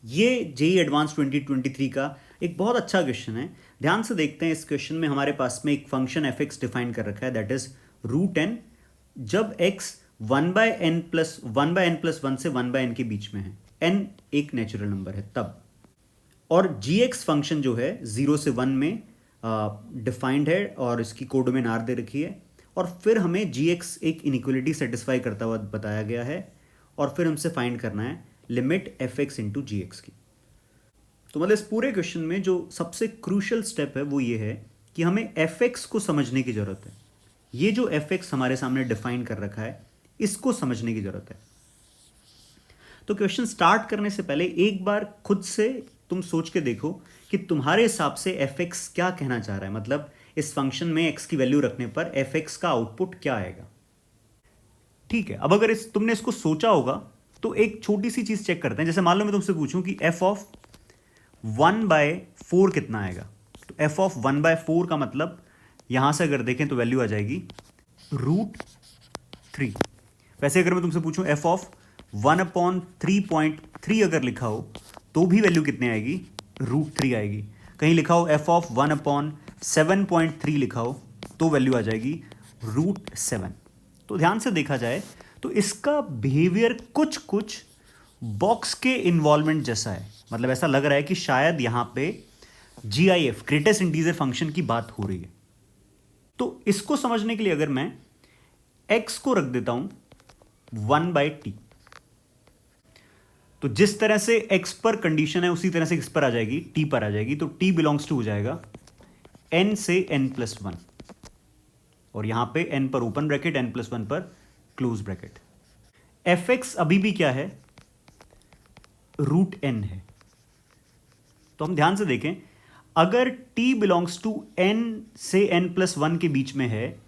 ये JEE advance 2023 का एक बहुत अच्छा क्वेश्चन है। ध्यान से देखते हैं। इस क्वेश्चन में हमारे पास में एक फंक्शन एफ एक्स डिफाइन कर रखा है, दैट इज रूट एन, जब x one by n plus one से वन बाय एन के बीच में है, एन एक नेचुरल नंबर है तब। और जी एक्स फंक्शन जो है 0 से 1 में डिफाइंड है और इसकी कोडोमेन आर दे रखी है। और फिर हमें जी एक्स एक इनइक्वलिटी सेटिस्फाई करता हुआ बताया गया है, और फिर हमसे फाइंड करना है लिमिट एफ एक्स इंटू जी एक्स की। तो मतलब इस पूरे क्वेश्चन में जो सबसे क्रूशियल स्टेप है वो ये है कि हमें एफ एक्स को समझने की जरूरत है। ये जो एफ एक्स हमारे सामने डिफाइन कर रखा है, इसको समझने की जरूरत है। तो क्वेश्चन स्टार्ट करने से पहले एक बार खुद से तुम सोच के देखो कि तुम्हारे हिसाब से एफ एक्स क्या कहना चाह रहा है। मतलब इस फंक्शन में एक्स की वैल्यू रखने पर एफ एक्स का आउटपुट क्या आएगा। ठीक है, अब अगर तुमने इसको सोचा होगा तो एक छोटी सी चीज चेक करते हैं। जैसे मान लो मैं तुमसे पूछूं कि एफ ऑफ 1/4 कितना आएगा, तो एफ ऑफ 1/4 का मतलब यहां से अगर देखें तो वैल्यू आ जाएगी √3। वैसे अगर मैं तुमसे पूछूं एफ ऑफ 1/3.3 अगर लिखा हो तो भी वैल्यू कितने आएगी, √3 आएगी। कहीं लिखा हो एफ ऑफ 1/7.3 लिखा हो तो वैल्यू आ जाएगी √7। तो ध्यान से देखा जाए तो इसका बिहेवियर कुछ कुछ बॉक्स के इन्वॉल्वमेंट जैसा है। मतलब ऐसा लग रहा है कि शायद यहां पे GIF ग्रेटेस्ट इंटीजर फंक्शन की बात हो रही है। तो इसको समझने के लिए अगर मैं x को रख देता हूं 1/t, तो जिस तरह से x पर कंडीशन है उसी तरह से किस पर आ जाएगी, t पर आ जाएगी। तो t बिलोंग्स टू हो जाएगा n से n+1, और यहां पे n पर ओपन ब्रैकेट, n+1 पर क्लोज ब्रैकेट। fx अभी भी क्या है, √n है। तो हम ध्यान से देखें, अगर t बिलोंग्स टू n से n+1 के बीच में है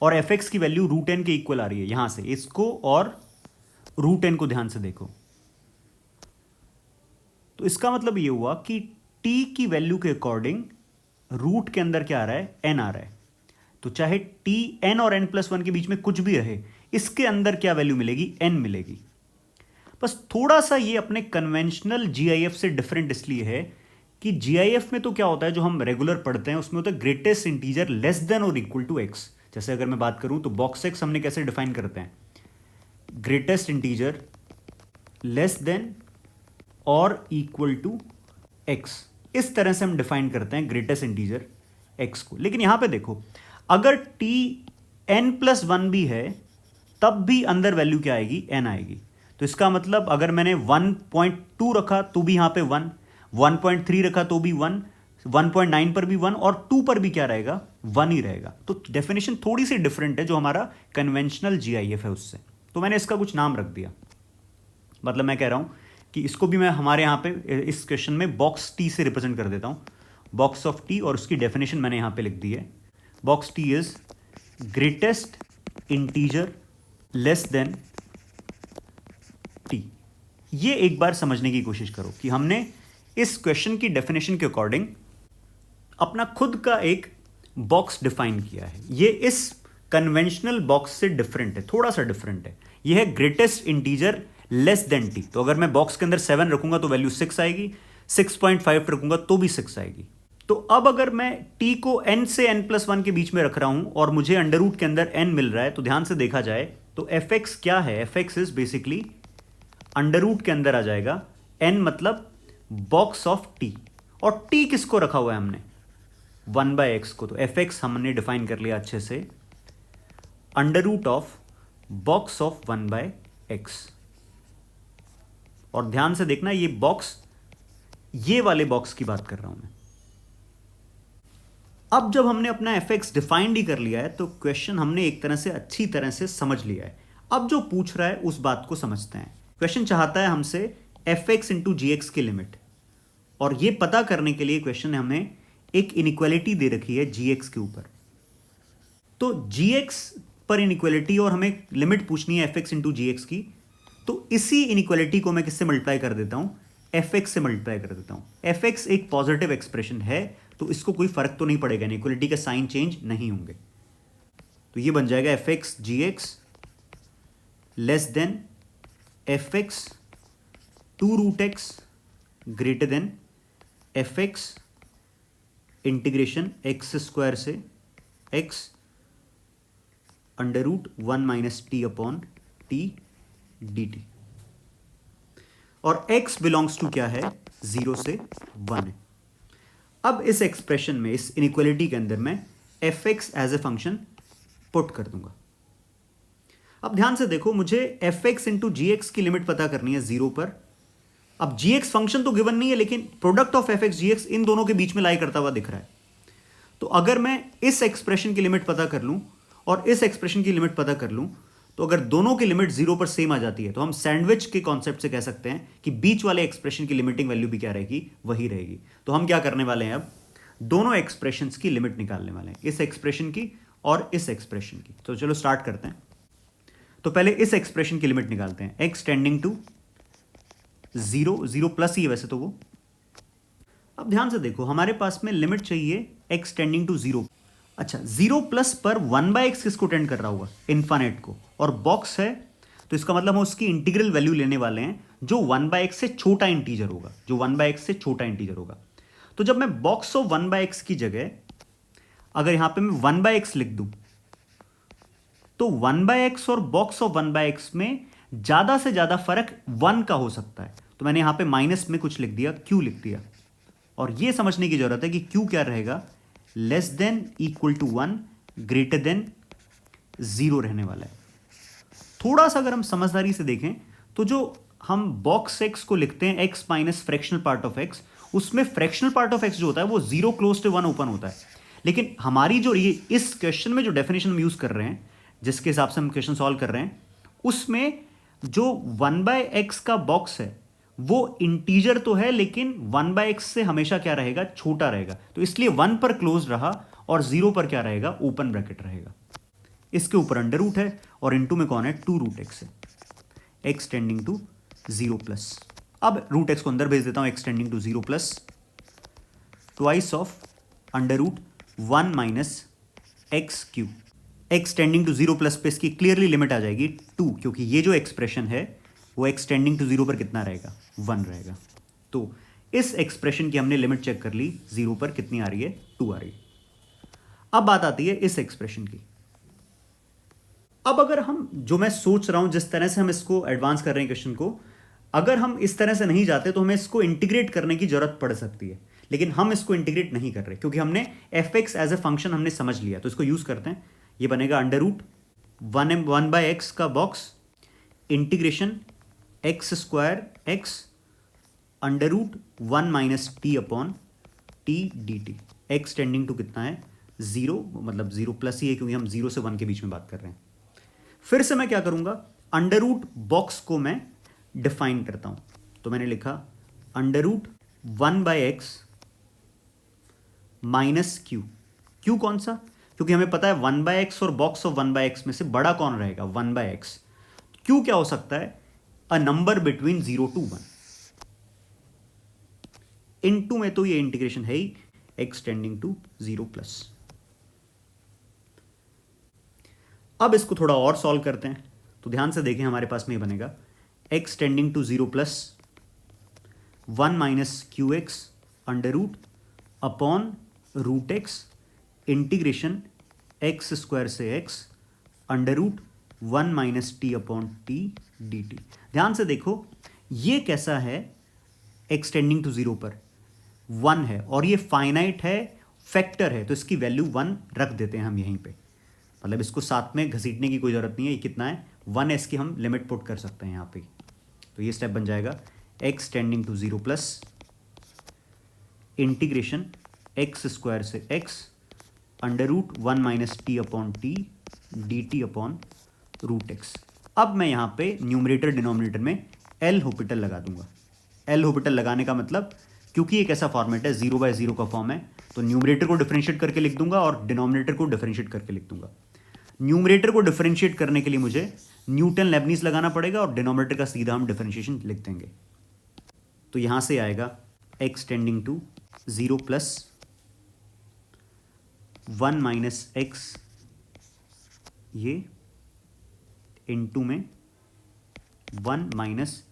और fx की वैल्यू √n के इक्वल आ रही है, यहां से इसको और √n को ध्यान से देखो, तो इसका मतलब यह हुआ कि t की वैल्यू के अकॉर्डिंग रूट के अंदर क्या आ रहा है, n आ रहा है। तो चाहे t n और n+1 के बीच में कुछ भी रहे, इसके अंदर क्या वैल्यू मिलेगी, n मिलेगी। बस थोड़ा सा ये अपने कन्वेंशनल GIF से डिफरेंट इसलिए है कि GIF में तो क्या होता है, जो हम रेगुलर पढ़ते हैं उसमें होता है ग्रेटेस्ट इंटीजर लेस देन और इक्वल टू x। जैसे अगर मैं बात करूं तो बॉक्स x हमने कैसे डिफाइन करते हैं, ग्रेटेस्ट इंटीजर लेस देन और इक्वल टू x। इस तरह से हम डिफाइन करते हैं ग्रेटेस्ट इंटीजर x को। लेकिन यहां पे देखो, अगर t n+1 भी है तब भी अंदर वैल्यू क्या आएगी, n आएगी। तो इसका मतलब अगर मैंने 1.2 रखा तो भी यहां पे 1, 1.3 रखा तो भी 1, 1.9 पर भी 1, और 2 पर भी क्या रहेगा, 1 ही रहेगा। तो डेफिनेशन थोड़ी सी डिफरेंट है जो हमारा कन्वेंशनल GIF है उससे। तो मैंने इसका कुछ नाम रख दिया। मतलब मैं कह रहा हूं कि इसको भी मैं हमारे यहां पे इस क्वेश्चन में बॉक्स टी से रिप्रेजेंट कर देता हूं, बॉक्स ऑफ टी, और उसकी डेफिनेशन मैंने यहां पे लिख दी है। Box T is greatest integer less than T. ये एक बार समझने की कोशिश करो कि हमने इस क्वेश्चन की डेफिनेशन के अकॉर्डिंग अपना खुद का एक बॉक्स डिफाइन किया है। ये इस कन्वेंशनल बॉक्स से डिफरेंट है, थोड़ा सा डिफरेंट है। ये है greatest integer less than T. तो अगर मैं बॉक्स के अंदर 7 रखूंगा तो वैल्यू 6 आएगी, 6.5 रखूंगा तो भी 6 आएगी। तो अब अगर मैं t को n से n+1 के बीच में रख रहा हूं और मुझे अंडर रूट के अंदर n मिल रहा है, तो ध्यान से देखा जाए तो fx क्या है, fx is basically under root के अंदर आ जाएगा n, मतलब बॉक्स ऑफ t। और t किसको रखा हुआ है हमने, 1/x को। तो fx हमने डिफाइन कर लिया अच्छे से, under root of box of 1/x। और ध्यान से देखना, ये बॉक्स, ये वाले बॉक्स की बात कर रहा हूं मैं। अब जब हमने अपना fx डिफाइंड ही कर लिया है तो क्वेश्चन हमने एक तरह से अच्छी तरह से समझ लिया है। अब जो पूछ रहा है उस बात को समझते हैं। क्वेश्चन चाहता है हमसे fx इंटू gx की लिमिट, और यह पता करने के लिए क्वेश्चन ने हमें एक इनइक्वालिटी दे रखी है gx के ऊपर। तो gx पर इनइक्वालिटी और हमें लिमिट पूछनी है fx इंटू gx की, तो इसी इनइक्वालिटी को मैं किससे मल्टीप्लाई कर देता हूं, fx से मल्टीप्लाई कर देता हूं। fx एक पॉजिटिव एक्सप्रेशन है तो इसको कोई फर्क तो नहीं पड़ेगा, इनइक्वालिटी का साइन चेंज नहीं होंगे। तो ये बन जाएगा fx gx less than fx 2√x greater than F X integration x square से X under root 1 minus T upon T D T, और x बिलोंग्स टू क्या है, 0 से 1 है। अब इस एक्सप्रेशन में, इस इनइक्वालिटी के अंदर मैं F x as a function put कर दूंगा। अब ध्यान से देखो, मुझे एफ एक्स इंटू जी एक्स की लिमिट पता करनी है 0 पर। अब जी एक्स फंक्शन तो गिवन नहीं है, लेकिन product of F X G X इन दोनों के बीच में लाई करता हुआ दिख रहा है। तो अगर मैं इस एक्सप्रेशन की लिमिट पता कर लूं और इस एक्सप्रेशन की लिमिट पता कर लूं, तो अगर दोनों की लिमिट 0 पर सेम आ जाती है, तो हम सैंडविच के कॉन्सेप्ट से कह सकते हैं कि बीच वाले एक्सप्रेशन की लिमिटिंग वैल्यू भी क्या रहेगी, वही रहेगी। तो हम क्या करने वाले हैं, अब दोनों एक्सप्रेशंस की लिमिट निकालने वाले हैं, इस एक्सप्रेशन की और इस एक्सप्रेशन की। तो चलो स्टार्ट करते हैं। तो पहले इस एक्सप्रेशन की लिमिट निकालते हैं, x टेंडिंग टू 0, 0 प्लस ही है वैसे तो वो। अब ध्यान से देखो, हमारे पास में लिमिट चाहिए x टेंडिंग टू 0। अच्छा, 0 प्लस पर 1/x किसको टेंड कर रहा होगा, इन्फानेट को, और बॉक्स है तो इसका मतलब हम उसकी इंटीग्रल वैल्यू लेने वाले हैं जो 1/x से छोटा इंटीजर होगा, जो 1/x से छोटा इंटीजर होगा। तो जब मैं बॉक्स ऑफ 1/x की जगह अगर यहां पे मैं 1/x लिख दूं, तो 1/x और बॉक्स ऑफ 1/x में ज्यादा से ज्यादा फर्क 1 का हो सकता है। तो मैंने यहां पे माइनस में कुछ लिख दिया, q लिख दिया, और यह समझने की जरूरत है कि q क्या रहेगा, less than equal to 1, greater than 0 रहने वाला है। थोड़ा सा अगर हम समझदारी से देखें, तो जो हम बॉक्स x को लिखते हैं x minus fractional part of x, उसमें फ्रैक्शनल पार्ट ऑफ x जो होता है वो 0 क्लोज टू 1 ओपन होता है। लेकिन हमारी जो ये इस क्वेश्चन में जो डेफिनेशन हम यूज कर रहे हैं, जिसके हिसाब से हम क्वेश्चन सॉल्व कर रहे हैं, उसमें जो 1/x का बॉक्स है वो इंटीजर तो है, लेकिन 1/x से हमेशा क्या रहेगा, छोटा रहेगा। तो इसलिए 1 पर क्लोज रहा और 0 पर क्या रहेगा, ओपन ब्रैकेट रहेगा। इसके ऊपर अंडर रूट है और इनटू में कौन है, 2√x है, x टेंडिंग टू 0 प्लस। अब रूट x को अंदर भेज देता हूं, x tending to 0 plus twice of under root 1 minus x q. x tending to 0 plus पे इसकी क्लियरली लिमिट आ जाएगी 2, क्योंकि ये जो एक्सप्रेशन है वो x टेंडिंग टू 0 पर कितना रहेगा, 1 रहेगा। तो इस एक्सप्रेशन की हमने लिमिट चेक कर ली, 0 पर कितनी आ रही है, 2 आ रही है। अब बात आती है इस एक्सप्रेशन की। अब अगर हम, जो मैं सोच रहा हूं जिस तरह से हम इसको एडवांस कर रहे हैं क्वेश्चन को, अगर हम इस तरह से नहीं जाते तो हमें इसको इंटीग्रेट करने की जरूरत पड़ सकती है, लेकिन हम इसको इंटीग्रेट नहीं कर रहे क्योंकि हमने f x as a function हमने समझ लिया। तो इसको यूज करते हैं, ये बनेगा अंडर रूट 1/x का box integration x square x under root 1 minus T upon T D t. X tending to कितना है, 0, मतलब 0 प्लस ही है क्योंकि हम 0 से 1 के बीच में बात कर रहे हैं। फिर से मैं क्या करूंगा, अंडर रूट बॉक्स को मैं डिफाइन करता हूं। तो मैंने लिखा under root 1/x minus q. Q कौन सा, क्योंकि हमें पता है 1/x और बॉक्स ऑफ 1/x में से बड़ा कौन रहेगा, 1/x। क्यू क्या हो सकता है, a number between 0 to 1। Into में तो ये इंटीग्रेशन है ही, x टेंडिंग टू 0 प्लस। अब इसको थोड़ा और सॉल्व करते हैं। तो ध्यान से देखें, हमारे पास में ये बनेगा x tending to 0 plus 1 minus q x under root upon root x integration x square से x under root 1 minus T upon T D t. ध्यान से देखो, ये कैसा है, x टेंडिंग टू 0 पर 1 है और ये फाइनाइट है, फैक्टर है, तो इसकी वैल्यू 1 रख देते हैं हम यहीं पे। मतलब इसको साथ में घसीटने की कोई ज़रूरत नहीं है, ये कितना है, 1 है, इसकी हम लिमिट पुट कर सकते हैं यहाँ पे। तो ये स्टेप बन जाएगा x tending to 0 plus integration x square से x under root 1 minus T upon T D t upon root x. अब मैं यहाँ पे न्यूमरेटर डिनोमिनेटर में एल हॉपिटल लगा दूंगा। एल हॉपिटल लगाने का मतलब, क्योंकि एक ऐसा फॉर्मेट है 0/0 का फॉर्म है, तो न्यूमरेटर को डिफरेंशिएट करके लिख दूंगा और डिनोमिनेटर को डिफरेंशिएट करके लिख दूंगा। न्यूमरेटर को डिफरेंशिएट करने के लिए मुझे न्यूटन लेबनीज लगाना पड़ेगा और डिनोमिनेटर का सीधा हम डिफरेंशिएशन लिख देंगे। तो यहां से आएगा x tending to 0 plus 1 minus x, ये इनटू में 1 minus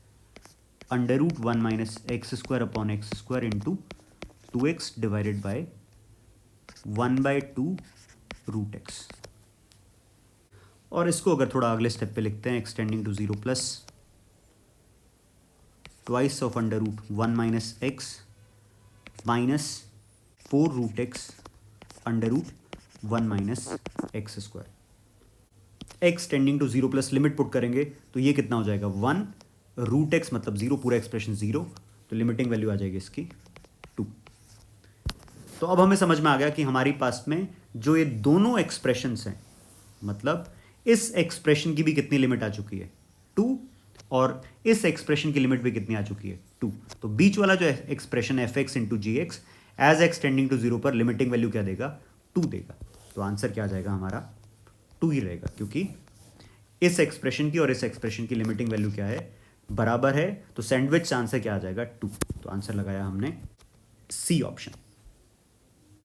under root 1 minus x square upon x square into 2x divided by 1/2 root x. और इसको अगर थोड़ा अगले स्टेप पे लिखते हैं, x tending to 0 plus twice of under root 1 minus x minus 4 root x under root 1 minus x square. X tending to 0 plus limit put करेंगे तो ये कितना हो जाएगा 1 रूट एक्स मतलब 0, पूरा एक्सप्रेशन 0, तो लिमिटिंग वैल्यू आ जाएगी इसकी 2। तो अब हमें समझ में आ गया कि हमारी पास में जो ये दोनों एक्सप्रेशंस हैं, मतलब इस एक्सप्रेशन की भी कितनी लिमिट आ चुकी है 2, और इस एक्सप्रेशन की लिमिट भी कितनी आ चुकी है 2। तो बीच वाला जो एक्सप्रेशन है f x into ji x as x tending to 0 पर लिमिटिंग वैल्यू क्या देगा 2 देगा। तो आंसर क्या आ जाएगा हमारा 2 ही रहेगा, क्योंकि इस एक्सप्रेशन की और इस एक्सप्रेशन की लिमिटिंग वैल्यू क्या है बराबर है। तो सैंडविच आंसर क्या आ जाएगा 2। तो आंसर लगाया हमने सी ऑप्शन।